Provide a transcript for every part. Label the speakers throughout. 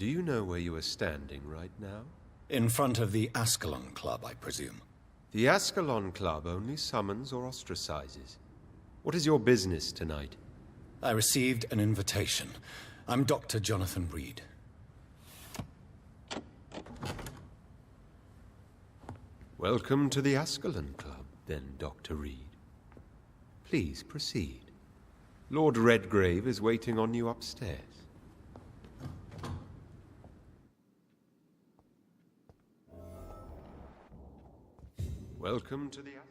Speaker 1: Do you know where you are standing right now?
Speaker 2: In front of the Ascalon Club, I presume.
Speaker 1: The Ascalon Club only summons or ostracizes. What is your business tonight?
Speaker 2: I received an invitation. I'm Dr. Jonathan Reid.
Speaker 1: Welcome to the Ascalon Club, then, Dr. Reid. Please proceed. Lord Redgrave is waiting on you upstairs. Welcome to the Ascalon.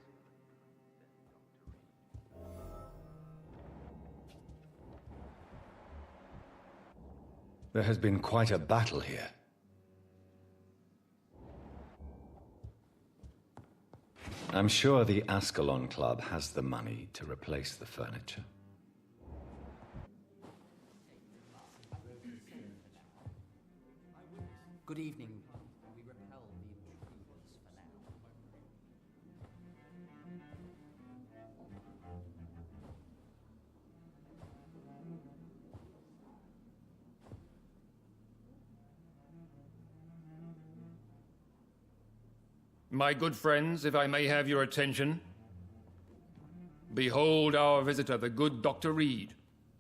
Speaker 2: There has been quite a battle here. I'm sure the Ascalon Club has the money to replace the furniture.
Speaker 3: Good evening. We repel the intruders for now.
Speaker 4: My good friends, if I may have your attention. Behold our visitor, the good Dr. Reid.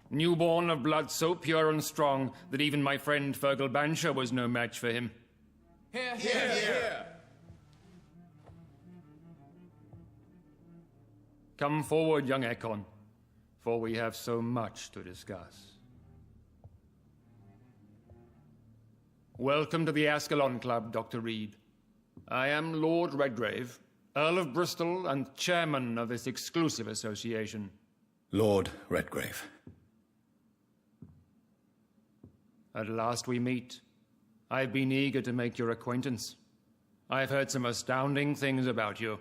Speaker 4: Newborn of blood so pure and strong that even my friend Fergal Bansher was no match for him.
Speaker 3: Hear, hear, hear!
Speaker 4: Come forward, young Ekon, for we have so much to discuss. Welcome to the Ascalon Club, Dr. Reid. I am Lord Redgrave, Earl of Bristol and chairman of this exclusive association.
Speaker 2: Lord Redgrave.
Speaker 4: At last we meet. I've been eager to make your acquaintance. I've heard some astounding things about you.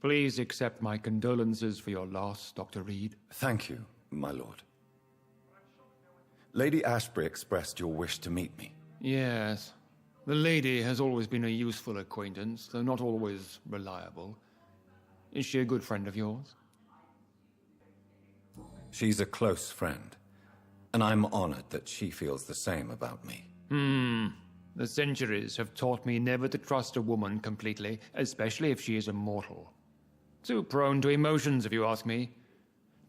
Speaker 4: Please accept my condolences for your loss, Dr. Reid.
Speaker 2: Thank you, my lord. Lady Ashbury expressed your wish to meet me.
Speaker 4: Yes. The lady has always been a useful acquaintance, though not always reliable. Is she a good friend of yours?
Speaker 2: She's a close friend, and I'm honored that she feels the same about me.
Speaker 4: The centuries have taught me never to trust a woman completely, especially if she is a mortal. Too prone to emotions, if you ask me.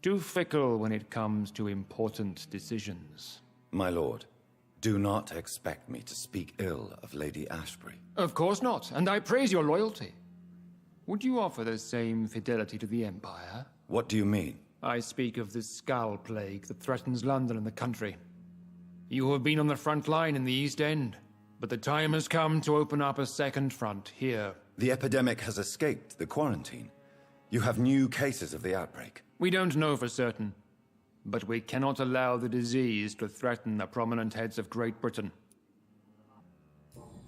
Speaker 4: Too fickle when it comes to important decisions.
Speaker 2: My lord, do not expect me to speak ill of Lady Ashbury.
Speaker 4: Of course not, and I praise your loyalty. Would you offer the same fidelity to the Empire?
Speaker 2: What do you mean?
Speaker 4: I speak of the Skull Plague that threatens London and the country. You have been on the front line in the East End, but the time has come to open up a second front here.
Speaker 2: The epidemic has escaped the quarantine. You have new cases of the outbreak.
Speaker 4: We don't know for certain, but we cannot allow the disease to threaten the prominent heads of Great Britain.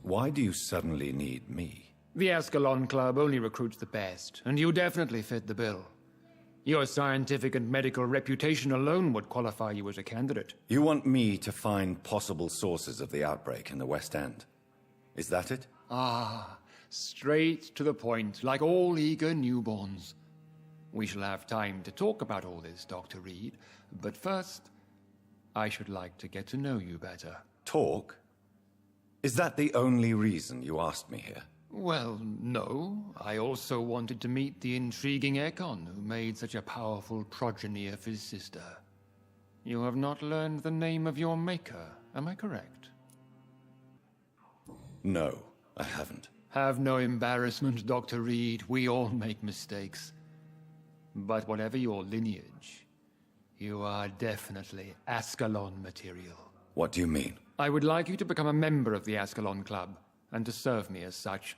Speaker 2: Why do you suddenly need me?
Speaker 4: The Ascalon Club only recruits the best, and you definitely fit the bill. Your scientific and medical reputation alone would qualify you as a candidate.
Speaker 2: You want me to find possible sources of the outbreak in the West End. Is that it?
Speaker 4: Ah, straight to the point, like all eager newborns. We shall have time to talk about all this, Dr. Reid, but first, I should like to get to know you better.
Speaker 2: Talk? Is that the only reason you asked me here?
Speaker 4: Well, no. I also wanted to meet the intriguing Ekon, who made such a powerful progeny of his sister. You have not learned the name of your maker, am I correct?
Speaker 2: No, I haven't.
Speaker 4: Have no embarrassment, Dr. Reid. We all make mistakes. But whatever your lineage, you are definitely Ascalon material.
Speaker 2: What do you mean?
Speaker 4: I would like you to become a member of the Ascalon Club, and to serve me as such.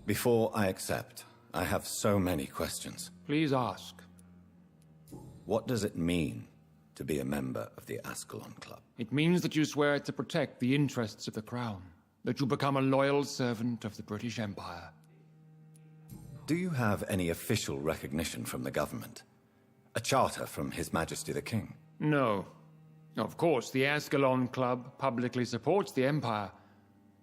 Speaker 2: Before I accept, I have so many questions.
Speaker 4: Please ask.
Speaker 2: What does it mean to be a member of the Ascalon Club?
Speaker 4: It means that you swear to protect the interests of the Crown, that you become a loyal servant of the British Empire.
Speaker 2: Do you have any official recognition from the government? A charter from His Majesty the King?
Speaker 4: No. Of course, the Ascalon Club publicly supports the Empire,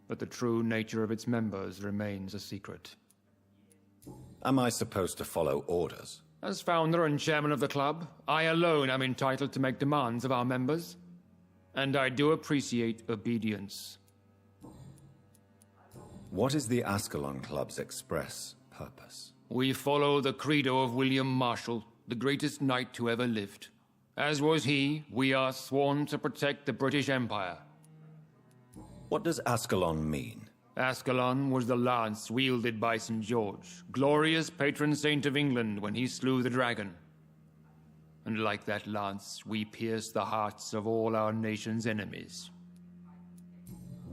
Speaker 4: but the true nature of its members remains a secret.
Speaker 2: Am I supposed to follow orders?
Speaker 4: As founder and chairman of the club, I alone am entitled to make demands of our members, and I do appreciate obedience.
Speaker 2: What is the Ascalon Club's express purpose?
Speaker 4: We follow the credo of William Marshall, the greatest knight who ever lived. As was he, we are sworn to protect the British Empire.
Speaker 2: What does Ascalon mean?
Speaker 4: Ascalon was the lance wielded by St. George, glorious patron saint of England when he slew the dragon. And like that lance, we pierce the hearts of all our nation's enemies.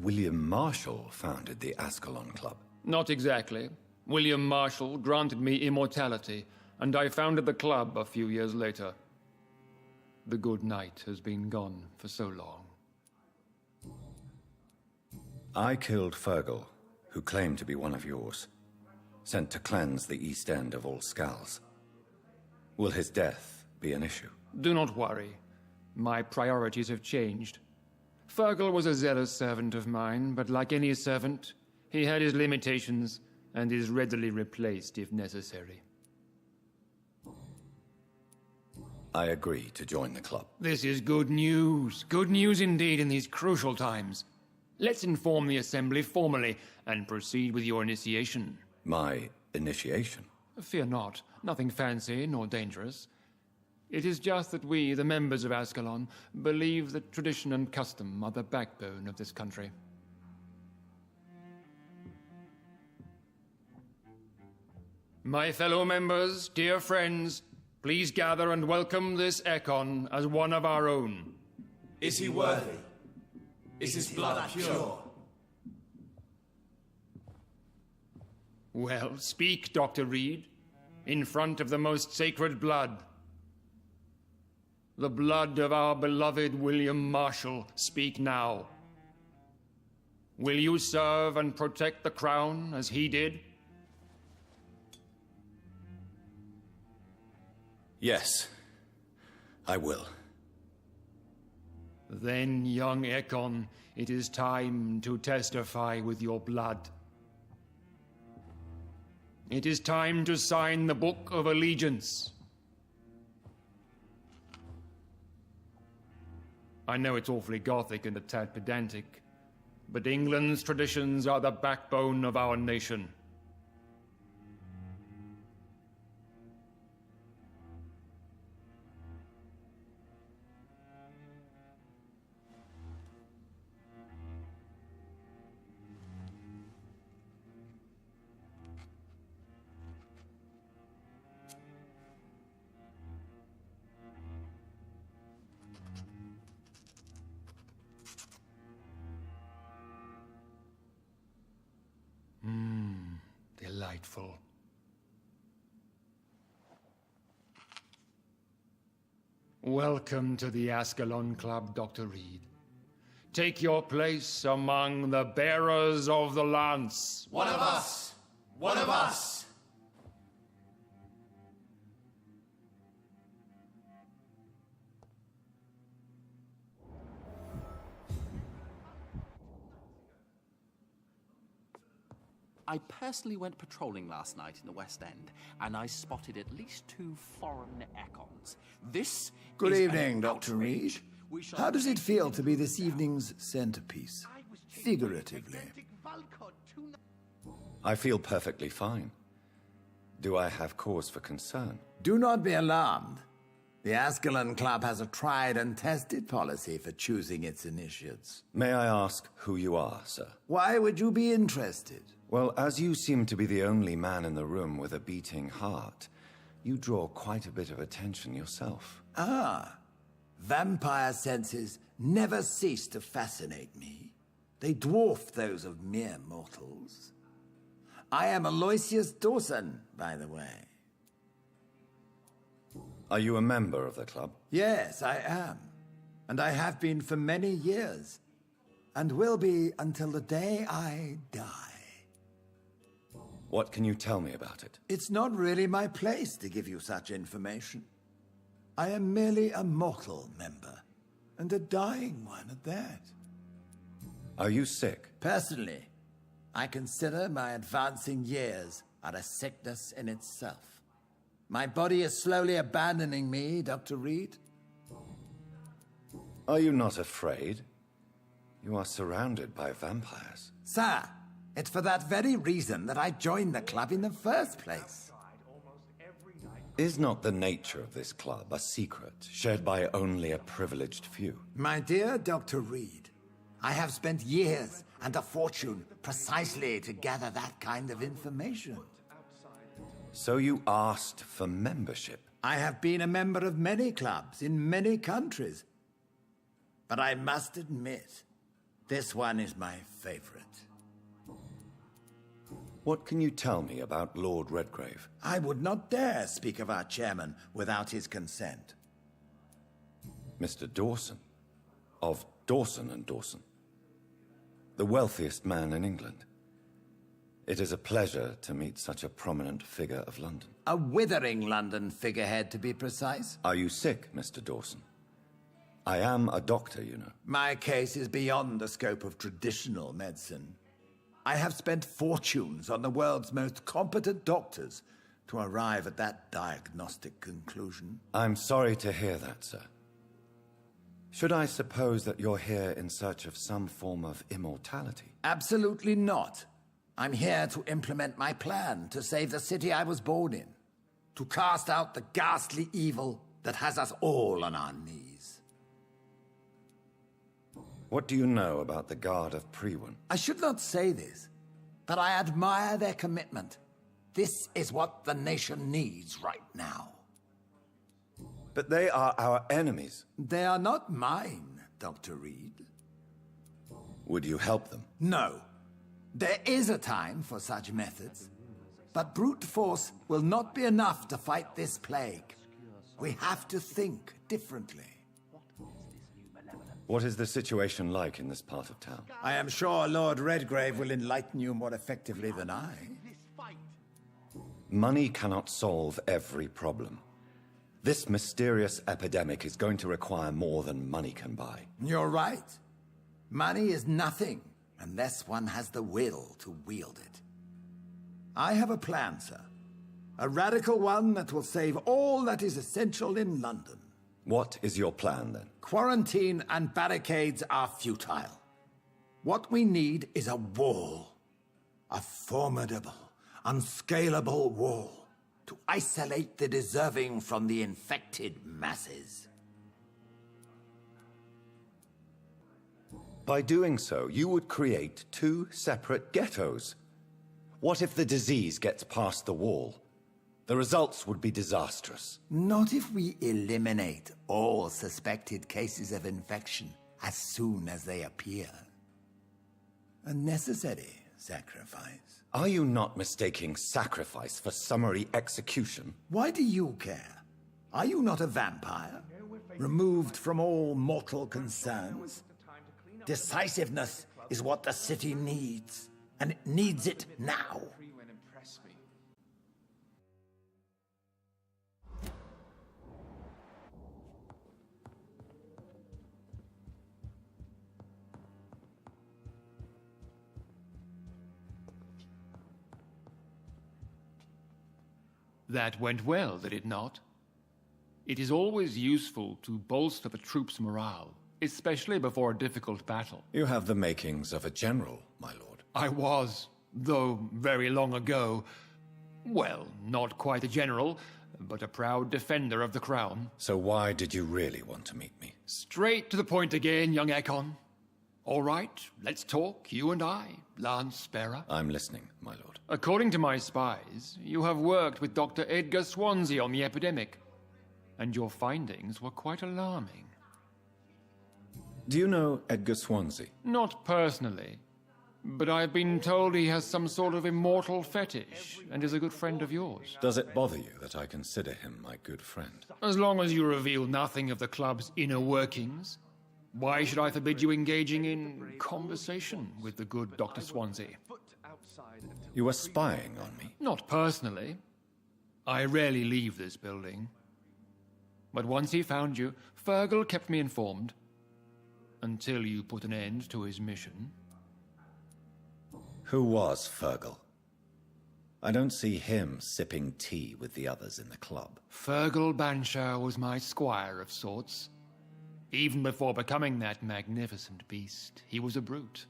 Speaker 2: William Marshall founded the Ascalon Club.
Speaker 4: Not exactly. William Marshall granted me immortality, and I founded the club a few years later. The good knight has been gone for so long.
Speaker 2: I killed Fergal, who claimed to be one of yours, sent to cleanse the East End of all Scals. Will his death be an issue?
Speaker 4: Do not worry. My priorities have changed. Fergal was a zealous servant of mine, but like any servant, he had his limitations and is readily replaced if necessary.
Speaker 2: I agree to join the club.
Speaker 4: This is good news. Good news indeed in these crucial times. Let's inform the Assembly formally and proceed with your initiation.
Speaker 2: My initiation?
Speaker 4: Fear not. Nothing fancy nor dangerous. It is just that we, the members of Ascalon, believe that tradition and custom are the backbone of this country. My fellow members, dear friends, please gather and welcome this Ekon as one of our own.
Speaker 5: Is he worthy? Is his blood pure?
Speaker 4: Well, speak, Dr. Reid, in front of the most sacred blood. The blood of our beloved William Marshall, speak now. Will you serve and protect the crown as he did?
Speaker 2: Yes, I will.
Speaker 4: Then, young Ekon, it is time to testify with your blood. It is time to sign the Book of Allegiance. I know it's awfully gothic and a tad pedantic, but England's traditions are the backbone of our nation. Delightful. Welcome to the Ascalon Club, Dr. Reid. Take your place among the bearers of the lance.
Speaker 5: One of us! One of us!
Speaker 3: I personally went patrolling last night in the West End, and I spotted at least 2 foreign Ekons. This
Speaker 6: Good
Speaker 3: is
Speaker 6: evening,
Speaker 3: an
Speaker 6: Dr. Reid.
Speaker 3: outrage. We shall
Speaker 6: How does it
Speaker 3: make
Speaker 6: feel to be this evening's centerpiece? Figuratively.
Speaker 2: I feel perfectly fine. Do I have cause for concern?
Speaker 6: Do not be alarmed. The Ascalon Club has a tried and tested policy for choosing its initiates.
Speaker 2: May I ask who you are, sir?
Speaker 6: Why would you be interested?
Speaker 2: Well, as you seem to be the only man in the room with a beating heart, you draw quite a bit of attention yourself.
Speaker 6: Ah, vampire senses never cease to fascinate me. They dwarf those of mere mortals. I am Aloysius Dawson, by the way.
Speaker 2: Are you a member of the club?
Speaker 6: Yes, I am. And I have been for many years. And will be until the day I die.
Speaker 2: What can you tell me about it?
Speaker 6: It's not really my place to give you such information. I am merely a mortal member, and a dying one at that.
Speaker 2: Are you sick?
Speaker 6: Personally, I consider my advancing years are a sickness in itself. My body is slowly abandoning me, Dr. Reid.
Speaker 2: Are you not afraid? You are surrounded by vampires.
Speaker 6: Sir, it's for that very reason that I joined the club in the first place.
Speaker 2: Is not the nature of this club a secret, shared by only a privileged few?
Speaker 6: My dear Dr. Reid, I have spent years and a fortune precisely to gather that kind of information.
Speaker 2: So you asked for membership?
Speaker 6: I have been a member of many clubs in many countries. But I must admit, this one is my favorite.
Speaker 2: What can you tell me about Lord Redgrave?
Speaker 6: I would not dare speak of our chairman without his consent.
Speaker 2: Mr. Dawson? Of Dawson and Dawson? The wealthiest man in England. It is a pleasure to meet such a prominent figure of London.
Speaker 6: A withering London figurehead, to be precise.
Speaker 2: Are you sick, Mr. Dawson? I am a doctor, you know.
Speaker 6: My case is beyond the scope of traditional medicine. I have spent fortunes on the world's most competent doctors to arrive at that diagnostic conclusion.
Speaker 2: I'm sorry to hear that, sir. Should I suppose that you're here in search of some form of immortality?
Speaker 6: Absolutely not. I'm here to implement my plan to save the city I was born in. To cast out the ghastly evil that has us all on our knees.
Speaker 2: What do you know about the Guard of Priwen?
Speaker 6: I should not say this, but I admire their commitment. This is what the nation needs right now.
Speaker 2: But they are our enemies.
Speaker 6: They are not mine, Dr. Reid.
Speaker 2: Would you help them?
Speaker 6: No. There is a time for such methods. But brute force will not be enough to fight this plague. We have to think differently.
Speaker 2: What is the situation like in this part of town?
Speaker 6: I am sure Lord Redgrave will enlighten you more effectively than I.
Speaker 2: Money cannot solve every problem. This mysterious epidemic is going to require more than money can buy.
Speaker 6: You're right. Money is nothing unless one has the will to wield it. I have a plan, sir. A radical one that will save all that is essential in London.
Speaker 2: What is your plan, then?
Speaker 6: Quarantine and barricades are futile. What we need is a wall. A formidable, unscalable wall to isolate the deserving from the infected masses.
Speaker 2: By doing so, you would create two separate ghettos. What if the disease gets past the wall? The results would be disastrous.
Speaker 6: Not if we eliminate all suspected cases of infection as soon as they appear. A necessary sacrifice.
Speaker 2: Are you not mistaking sacrifice for summary execution?
Speaker 6: Why do you care? Are you not a vampire? Removed from all mortal concerns? Decisiveness is what the city needs, and it needs it now.
Speaker 4: That went well, did it not? It is always useful to bolster the troops' morale, especially before a difficult battle.
Speaker 2: You have the makings of a general, my lord.
Speaker 4: I was, though very long ago, well, not quite a general, but a proud defender of the crown.
Speaker 2: So why did you really want to meet me?
Speaker 4: Straight to the point again, young Ekon. All right, let's talk, you and I, Lance Sparrow.
Speaker 2: I'm listening, my lord.
Speaker 4: According to my spies, you have worked with Dr. Edgar Swansea on the epidemic, and your findings were quite alarming.
Speaker 2: Do you know Edgar Swansea?
Speaker 4: Not personally, but I've been told he has some sort of immortal fetish and is a good friend of yours.
Speaker 2: Does it bother you that I consider him my good friend?
Speaker 4: As long as you reveal nothing of the club's inner workings, why should I forbid you engaging in conversation with the good Dr. Swansea?
Speaker 2: You were spying on me?
Speaker 4: Not personally. I rarely leave this building. But once he found you, Fergal kept me informed. Until you put an end to his mission.
Speaker 2: Who was Fergal? I don't see him sipping tea with the others in the club.
Speaker 4: Fergal Banshire was my squire of sorts. Even before becoming that magnificent beast, he was a brute.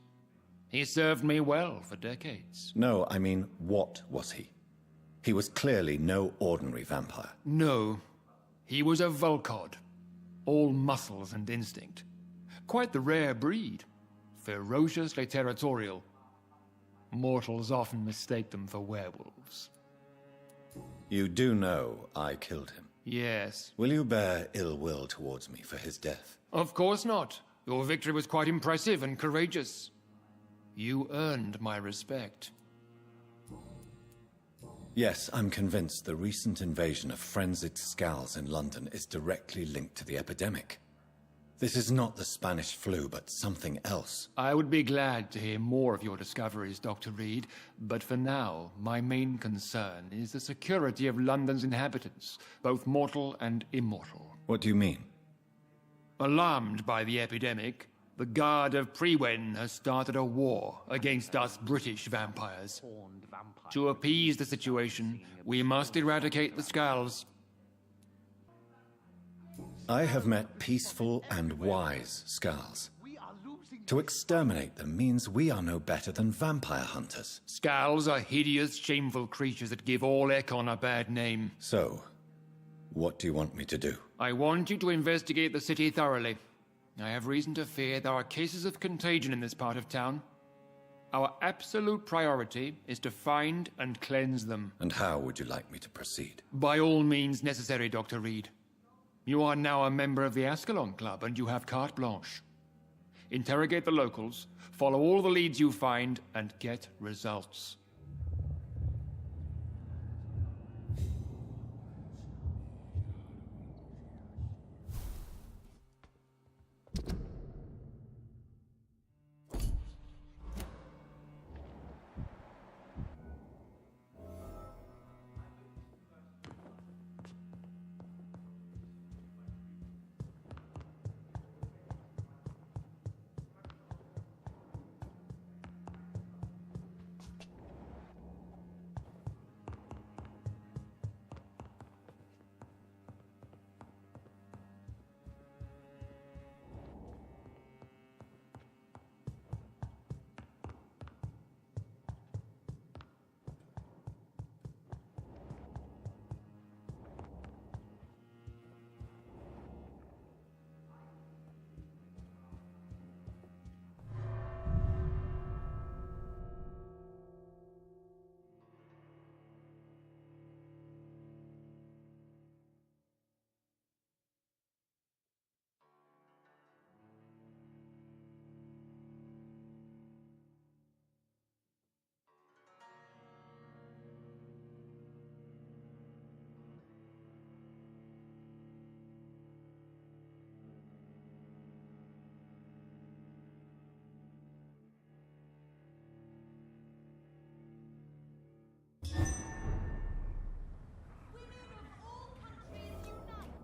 Speaker 4: He served me well for decades.
Speaker 2: No, I mean, what was he? He was clearly no ordinary vampire.
Speaker 4: No, he was a Volcod. All muscles and instinct. Quite the rare breed. Ferociously territorial. Mortals often mistake them for werewolves.
Speaker 2: You do know I killed him.
Speaker 4: Yes.
Speaker 2: Will you bear ill will towards me for his death?
Speaker 4: Of course not. Your victory was quite impressive and courageous. You earned my respect.
Speaker 2: Yes, I'm convinced the recent invasion of frenzied Scals in London is directly linked to the epidemic. This is not the Spanish flu, but something else.
Speaker 4: I would be glad to hear more of your discoveries, Dr. Reid, but for now, my main concern is the security of London's inhabitants, both mortal and immortal.
Speaker 2: What do you mean?
Speaker 4: Alarmed by the epidemic, the Guard of Prewen has started a war against us British vampires. To appease the situation, we must eradicate the Scals.
Speaker 2: I have met peaceful and wise Scals. To exterminate them means we are no better than vampire hunters.
Speaker 4: Scals are hideous, shameful creatures that give all Ekon a bad name.
Speaker 2: So, what do you want me to do?
Speaker 4: I want you to investigate the city thoroughly. I have reason to fear there are cases of contagion in this part of town. Our absolute priority is to find and cleanse them.
Speaker 2: And how would you like me to proceed?
Speaker 4: By all means necessary, Dr. Reid. You are now a member of the Ascalon Club, and you have carte blanche. Interrogate the locals, follow all the leads you find, and get results.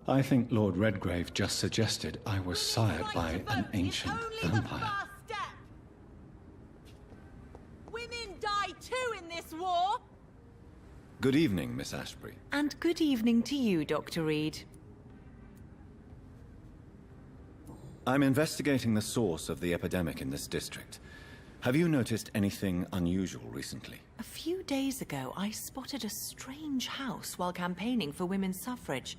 Speaker 7: I think Lord Redgrave just suggested I was sired by an ancient vampire.
Speaker 8: Women die too in this war!
Speaker 2: Good evening, Miss Ashbury.
Speaker 9: And good evening to you, Dr. Reid.
Speaker 2: I'm investigating the source of the epidemic in this district. Have you noticed anything unusual recently?
Speaker 9: A few days ago, I spotted a strange house while campaigning for women's suffrage.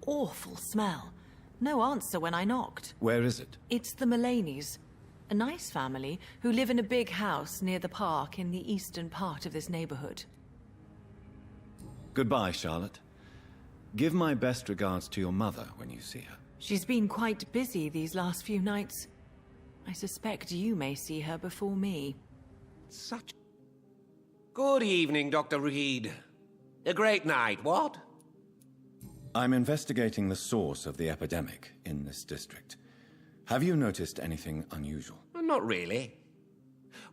Speaker 9: Awful smell. No answer when I knocked.
Speaker 2: Where is it?
Speaker 9: It's the Mullaneys, a nice family who live in a big house near the park in the eastern part of this neighborhood.
Speaker 2: Goodbye, Charlotte. Give my best regards to your mother when you see her.
Speaker 9: She's been quite busy these last few nights. I suspect you may see her before me.
Speaker 5: Good evening, Dr. Reid. A great night, what?
Speaker 2: I'm investigating the source of the epidemic in this district. Have you noticed anything unusual?
Speaker 5: Not really.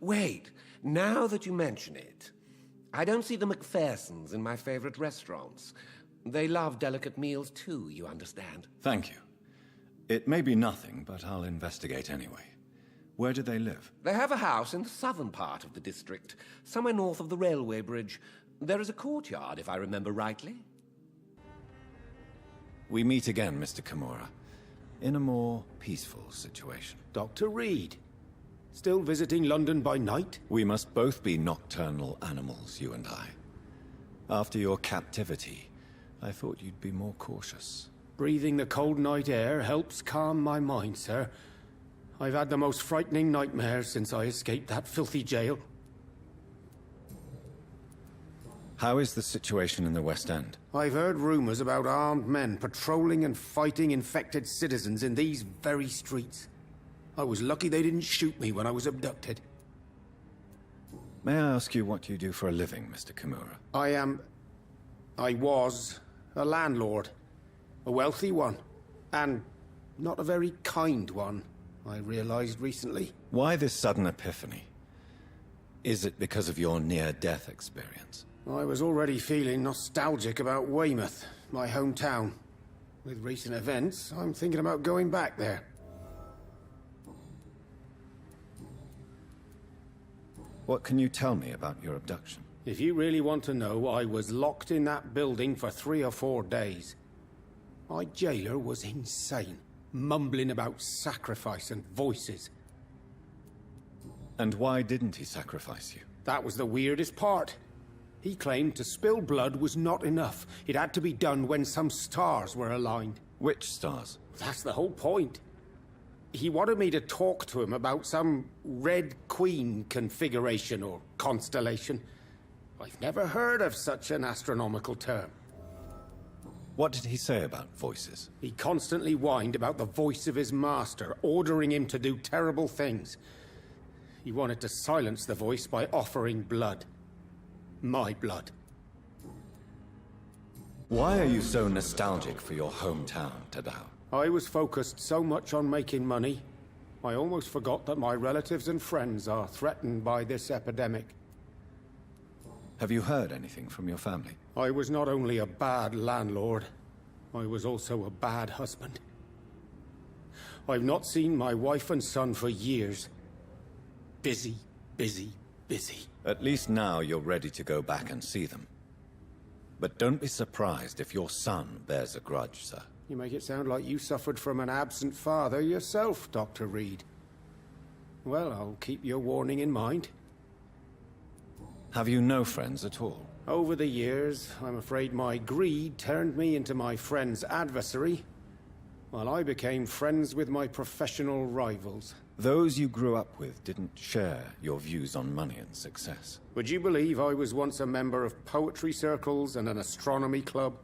Speaker 5: Wait, now that you mention it, I don't see the McPhersons in my favorite restaurants. They love delicate meals too, you understand.
Speaker 2: Thank you. It may be nothing, but I'll investigate anyway. Where do they live?
Speaker 5: They have a house in the southern part of the district, somewhere north of the railway bridge. There is a courtyard, if I remember rightly.
Speaker 2: We meet again, Mr. Kimura, in a more peaceful situation.
Speaker 10: Dr. Reid. Still visiting London by night?
Speaker 2: We must both be nocturnal animals, you and I. After your captivity, I thought you'd be more cautious.
Speaker 10: Breathing the cold night air helps calm my mind, sir. I've had the most frightening nightmares since I escaped that filthy jail.
Speaker 2: How is the situation in the West End?
Speaker 10: I've heard rumors about armed men patrolling and fighting infected citizens in these very streets. I was lucky they didn't shoot me when I was abducted.
Speaker 2: May I ask you what you do for a living, Mr. Kimura?
Speaker 10: I was a landlord. A wealthy one. And not a very kind one, I realized recently.
Speaker 2: Why this sudden epiphany? Is it because of your near-death experience?
Speaker 10: I was already feeling nostalgic about Weymouth, my hometown. With recent events, I'm thinking about going back there.
Speaker 2: What can you tell me about your abduction?
Speaker 10: If you really want to know, I was locked in that building for 3 or 4 days. My jailer was insane, mumbling about sacrifice and voices.
Speaker 2: And why didn't he sacrifice you?
Speaker 10: That was the weirdest part. He claimed to spill blood was not enough. It had to be done when some stars were aligned.
Speaker 2: Which stars?
Speaker 10: That's the whole point. He wanted me to talk to him about some Red Queen configuration or constellation. I've never heard of such an astronomical term.
Speaker 2: What did he say about voices?
Speaker 10: He constantly whined about the voice of his master, ordering him to do terrible things. He wanted to silence the voice by offering blood. My blood.
Speaker 2: Why are you so nostalgic for your hometown, Tadao?
Speaker 10: I was focused so much on making money, I almost forgot that my relatives and friends are threatened by this epidemic.
Speaker 2: Have you heard anything from your family?
Speaker 10: I was not only a bad landlord, I was also a bad husband. I've not seen my wife and son for years. Busy, busy, busy.
Speaker 2: At least now you're ready to go back and see them. But don't be surprised if your son bears a grudge, sir.
Speaker 10: You make it sound like you suffered from an absent father yourself, Dr. Reid. Well, I'll keep your warning in mind.
Speaker 2: Have you no friends at all?
Speaker 10: Over the years, I'm afraid my greed turned me into my friend's adversary, while I became friends with my professional rivals.
Speaker 2: Those you grew up with didn't share your views on money and success.
Speaker 10: Would you believe I was once a member of poetry circles and an astronomy club?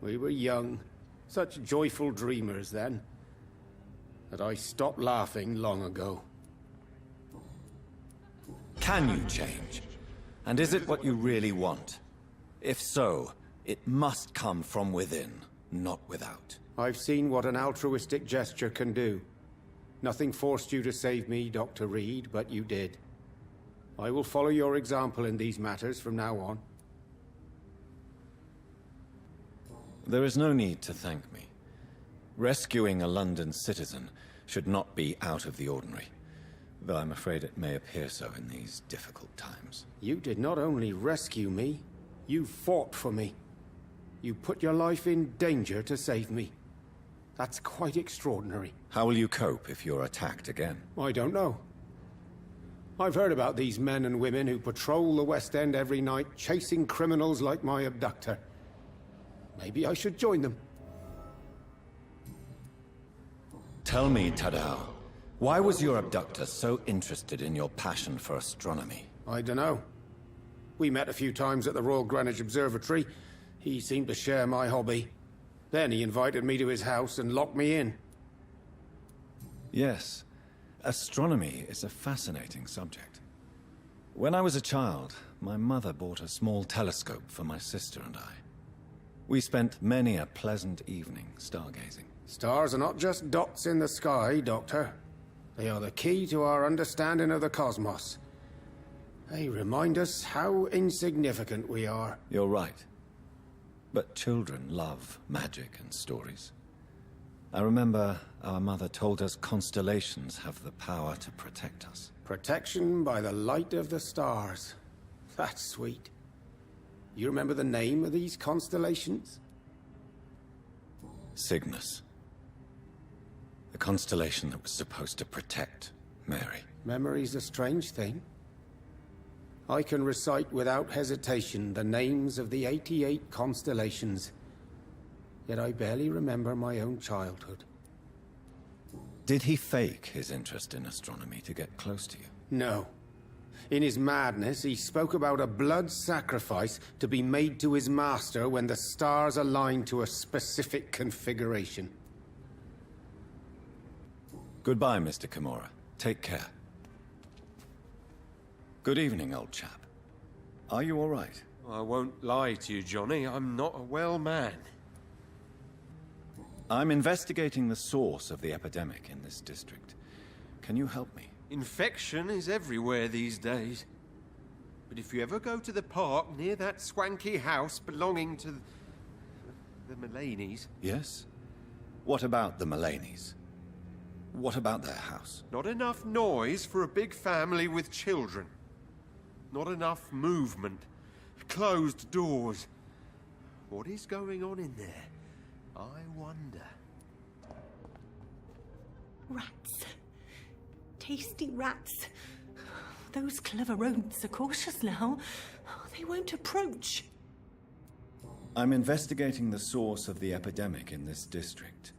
Speaker 10: We were young, such joyful dreamers then, that I stopped laughing long ago.
Speaker 2: Can you change? And is it what you really want? If so, it must come from within, not without.
Speaker 10: I've seen what an altruistic gesture can do. Nothing forced you to save me, Dr. Reid, but you did. I will follow your example in these matters from now on.
Speaker 2: There is no need to thank me. Rescuing a London citizen should not be out of the ordinary, though I'm afraid it may appear so in these difficult times.
Speaker 10: You did not only rescue me, you fought for me. You put your life in danger to save me. That's quite extraordinary.
Speaker 2: How will you cope if you're attacked again?
Speaker 10: I don't know. I've heard about these men and women who patrol the West End every night, chasing criminals like my abductor. Maybe I should join them.
Speaker 2: Tell me, Tadao, why was your abductor so interested in your passion for astronomy?
Speaker 10: I don't know. We met a few times at the Royal Greenwich Observatory. He seemed to share my hobby. Then he invited me to his house and locked me in.
Speaker 2: Yes, astronomy is a fascinating subject. When I was a child, my mother bought a small telescope for my sister and I. We spent many a pleasant evening stargazing.
Speaker 10: Stars are not just dots in the sky, Doctor. They are the key to our understanding of the cosmos. They remind us how insignificant we are.
Speaker 2: You're right. But children love magic and stories. I remember our mother told us constellations have the power to protect us.
Speaker 10: Protection by the light of the stars. That's sweet. You remember the name of these constellations?
Speaker 2: Cygnus. The constellation that was supposed to protect Mary.
Speaker 10: Memory's a strange thing. I can recite without hesitation the names of the 88 constellations, yet I barely remember my own childhood.
Speaker 2: Did he fake his interest in astronomy to get close to you?
Speaker 10: No. In his madness, he spoke about a blood sacrifice to be made to his master when the stars aligned to a specific configuration.
Speaker 2: Goodbye, Mr. Kimura. Take care. Good evening, old chap. Are you all right?
Speaker 1: I won't lie to you, Johnny. I'm not a well man.
Speaker 2: I'm investigating the source of the epidemic in this district. Can you help me?
Speaker 1: Infection is everywhere these days. But if you ever go to the park near that swanky house belonging to the Mullaneys...
Speaker 2: Yes? What about the Mullaneys? What about their house?
Speaker 1: Not enough noise for a big family with children. Not enough movement. Closed doors. What is going on in there? I wonder.
Speaker 9: Rats. Tasty rats. Those clever rodents are cautious now. They won't approach.
Speaker 2: I'm investigating the source of the epidemic in this district.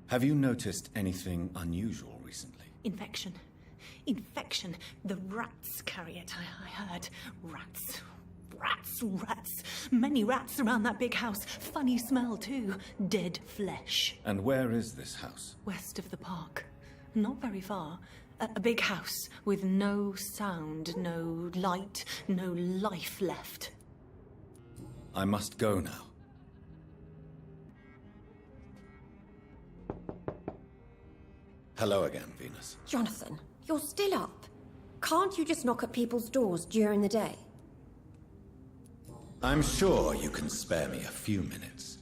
Speaker 2: Have you noticed anything unusual recently?
Speaker 9: Infection. Infection. The rats carry it, I heard. Rats. Rats, rats. Many rats around that big house. Funny smell, too. Dead flesh.
Speaker 2: And where is this house?
Speaker 9: West of the park. Not very far. A big house with no sound, no light, no life left.
Speaker 2: I must go now. Hello again, Venus.
Speaker 11: Jonathan, you're still up. Can't you just knock at people's doors during the day?
Speaker 2: I'm sure you can spare me a few minutes.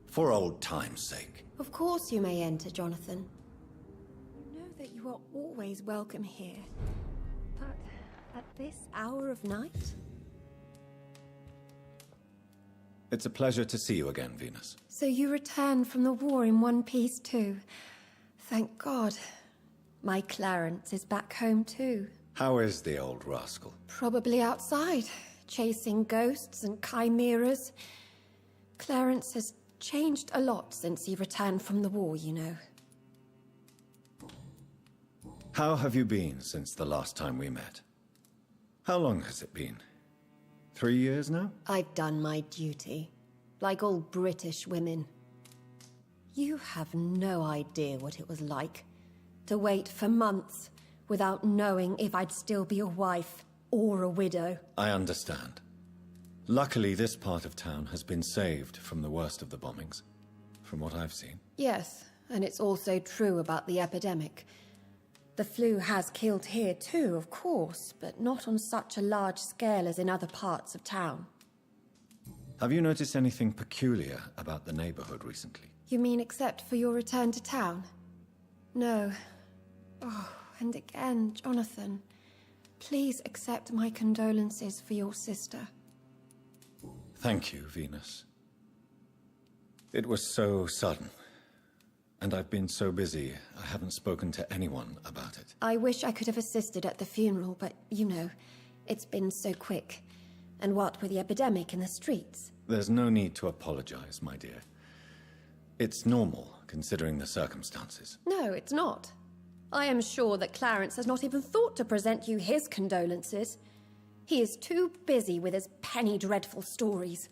Speaker 2: For old time's sake.
Speaker 11: Of course you may enter, Jonathan. You know that you are always welcome here. But at this hour of night?
Speaker 2: It's a pleasure to see you again, Venus.
Speaker 11: So you returned from the war in one piece too. Thank God. My Clarence is back home too.
Speaker 2: How is the old rascal?
Speaker 11: Probably outside, chasing ghosts and chimeras. Clarence has changed a lot since he returned from the war, you know.
Speaker 2: How have you been since the last time we met? How long has it been? 3 years now?
Speaker 11: I've done my duty, like all British women. You have no idea what it was like to wait for months without knowing if I'd still be a wife or a widow.
Speaker 2: I understand. Luckily, this part of town has been saved from the worst of the bombings, from what I've seen.
Speaker 11: Yes, and it's also true about the epidemic. The flu has killed here too, of course, but not on such a large scale as in other parts of town.
Speaker 2: Have you noticed anything peculiar about the neighborhood recently?
Speaker 11: You mean except for your return to town? No. Oh, and again, Jonathan, please accept my condolences for your sister.
Speaker 2: Thank you, Venus. It was so sudden. And I've been so busy, I haven't spoken to anyone about it.
Speaker 11: I wish I could have assisted at the funeral, but, you know, it's been so quick. And what with the epidemic in the streets?
Speaker 2: There's no need to apologize, my dear. It's normal, considering the circumstances.
Speaker 11: No, it's not. I am sure that Clarence has not even thought to present you his condolences. He is too busy with his penny dreadful stories.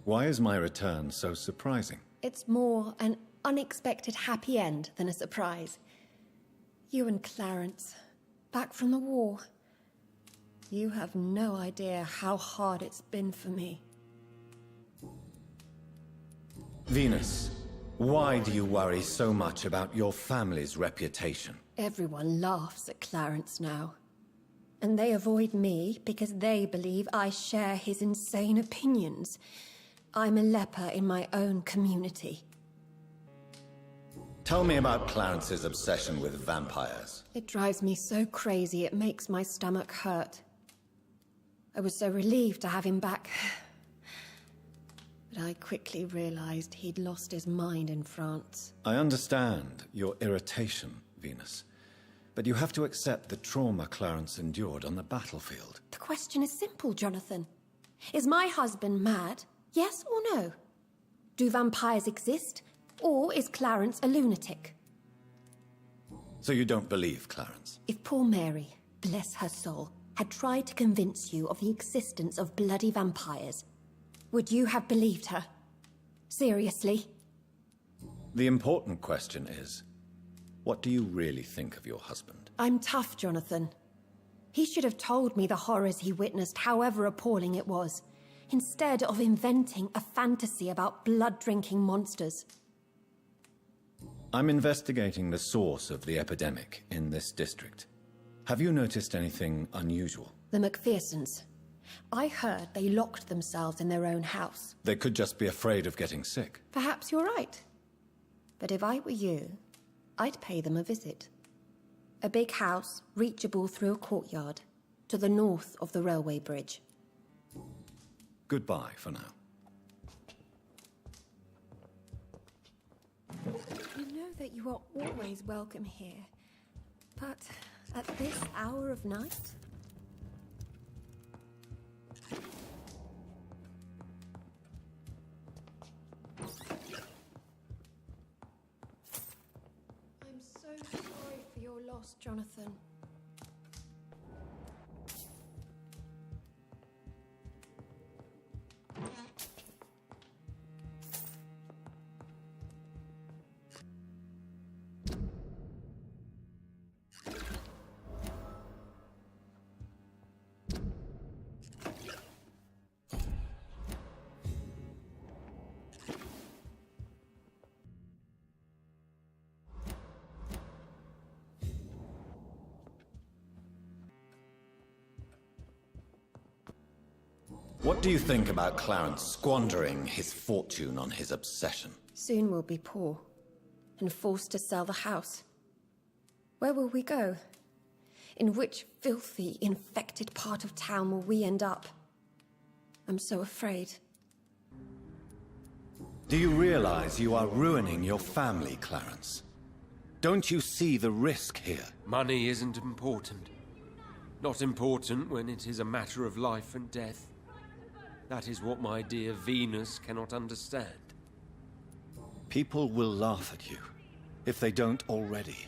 Speaker 2: Why is my return so surprising?
Speaker 11: It's more an unexpected happy end than a surprise. You and Clarence, back from the war. You have no idea how hard it's been for me.
Speaker 2: Venus, why do you worry so much about your family's reputation?
Speaker 11: Everyone laughs at Clarence now. And they avoid me because they believe I share his insane opinions. I'm a leper in my own community.
Speaker 2: Tell me about Clarence's obsession with vampires.
Speaker 11: It drives me so crazy it makes my stomach hurt. I was so relieved to have him back. But I quickly realized he'd lost his mind in France.
Speaker 2: I understand your irritation, Venus. But you have to accept the trauma Clarence endured on the battlefield.
Speaker 11: The question is simple, Jonathan. Is my husband mad? Yes or no? Do vampires exist? Or is Clarence a lunatic?
Speaker 2: So you don't believe Clarence?
Speaker 11: If poor Mary, bless her soul, had tried to convince you of the existence of bloody vampires, would you have believed her? Seriously?
Speaker 2: The important question is, what do you really think of your husband?
Speaker 11: I'm tough, Jonathan. He should have told me the horrors he witnessed, however appalling it was, instead of inventing a fantasy about blood-drinking monsters.
Speaker 2: I'm investigating the source of the epidemic in this district. Have you noticed anything unusual?
Speaker 11: The McPhersons. I heard they locked themselves in their own house.
Speaker 2: They could just be afraid of getting sick.
Speaker 11: Perhaps you're right. But if I were you, I'd pay them a visit. A big house, reachable through a courtyard, to the north of the railway bridge.
Speaker 2: Goodbye for now.
Speaker 11: You know that you are always welcome here, but at this hour of night? I'm so sorry for your loss, Jonathan.
Speaker 2: What do you think about Clarence squandering his fortune on his obsession?
Speaker 11: Soon we'll be poor, and forced to sell the house. Where will we go? In which filthy, infected part of town will we end up? I'm so afraid.
Speaker 2: Do you realize you are ruining your family, Clarence? Don't you see the risk here?
Speaker 1: Money isn't important. Not important when it is a matter of life and death. That is what my dear Venus cannot understand.
Speaker 2: People will laugh at you, if they don't already.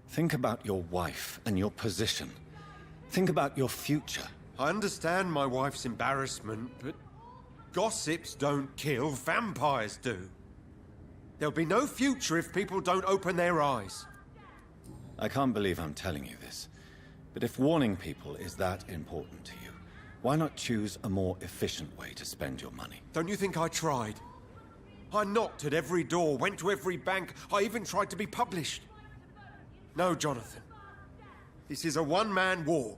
Speaker 2: Think about your wife and your position. Think about your future.
Speaker 1: I understand my wife's embarrassment, but gossips don't kill, vampires do. There'll be no future if people don't open their eyes.
Speaker 2: I can't believe I'm telling you this, but if warning people is that important to you, why not choose a more efficient way to spend your money?
Speaker 1: Don't you think I tried? I knocked at every door, went to every bank, I even tried to be published. No, Jonathan. This is a one-man war.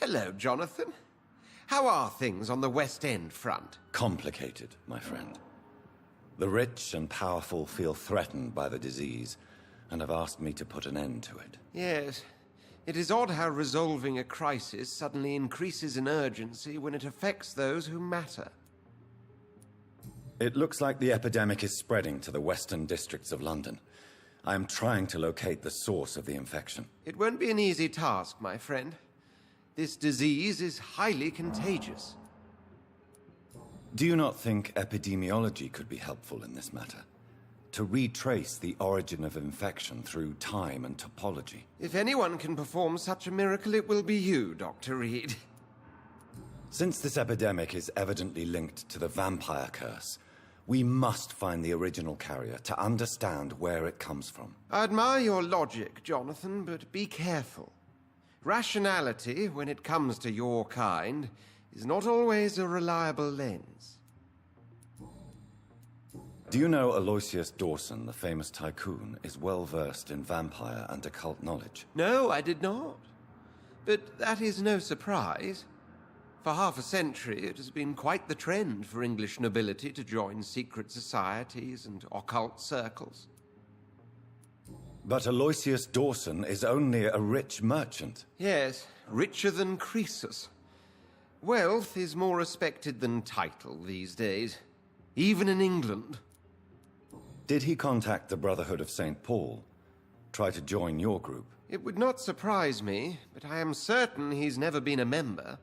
Speaker 1: Hello, Jonathan. How are things on the West End front?
Speaker 2: Complicated, my friend. The rich and powerful feel threatened by the disease, and have asked me to put an end to it.
Speaker 1: Yes. It is odd how resolving a crisis suddenly increases in urgency when it affects those who matter.
Speaker 2: It looks like the epidemic is spreading to the western districts of London. I am trying to locate the source of the infection.
Speaker 1: It won't be an easy task, my friend. This disease is highly contagious.
Speaker 2: Do you not think epidemiology could be helpful in this matter? To retrace the origin of infection through time and topology?
Speaker 1: If anyone can perform such a miracle, it will be you, Dr. Reid.
Speaker 2: Since this epidemic is evidently linked to the vampire curse, we must find the original carrier to understand where it comes from.
Speaker 1: I admire your logic, Jonathan, but be careful. Rationality, when it comes to your kind, is not always a reliable lens.
Speaker 2: Do you know Aloysius Dawson, the famous tycoon, is well versed in vampire and occult knowledge?
Speaker 1: No, I did not. But that is no surprise. For half a century, it has been quite the trend for English nobility to join secret societies and occult circles.
Speaker 2: But Aloysius Dawson is only a rich merchant.
Speaker 1: Yes, richer than Croesus. Wealth is more respected than title these days, even in England.
Speaker 2: Did he contact the Brotherhood of St. Paul? Try to join your group?
Speaker 1: It would not surprise me, but I am certain he's never been a member.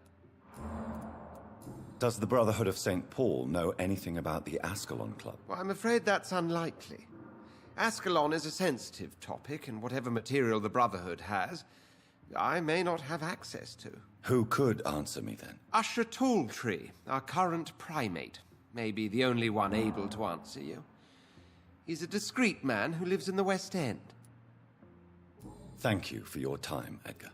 Speaker 2: Does the Brotherhood of St. Paul know anything about the Ascalon Club?
Speaker 1: Well, I'm afraid that's unlikely. Ascalon is a sensitive topic, and whatever material the Brotherhood has, I may not have access to.
Speaker 2: Who could answer me then?
Speaker 1: Usher Talltree, our current primate, may be the only one able to answer you. He's a discreet man who lives in the West End.
Speaker 2: Thank you for your time, Edgar.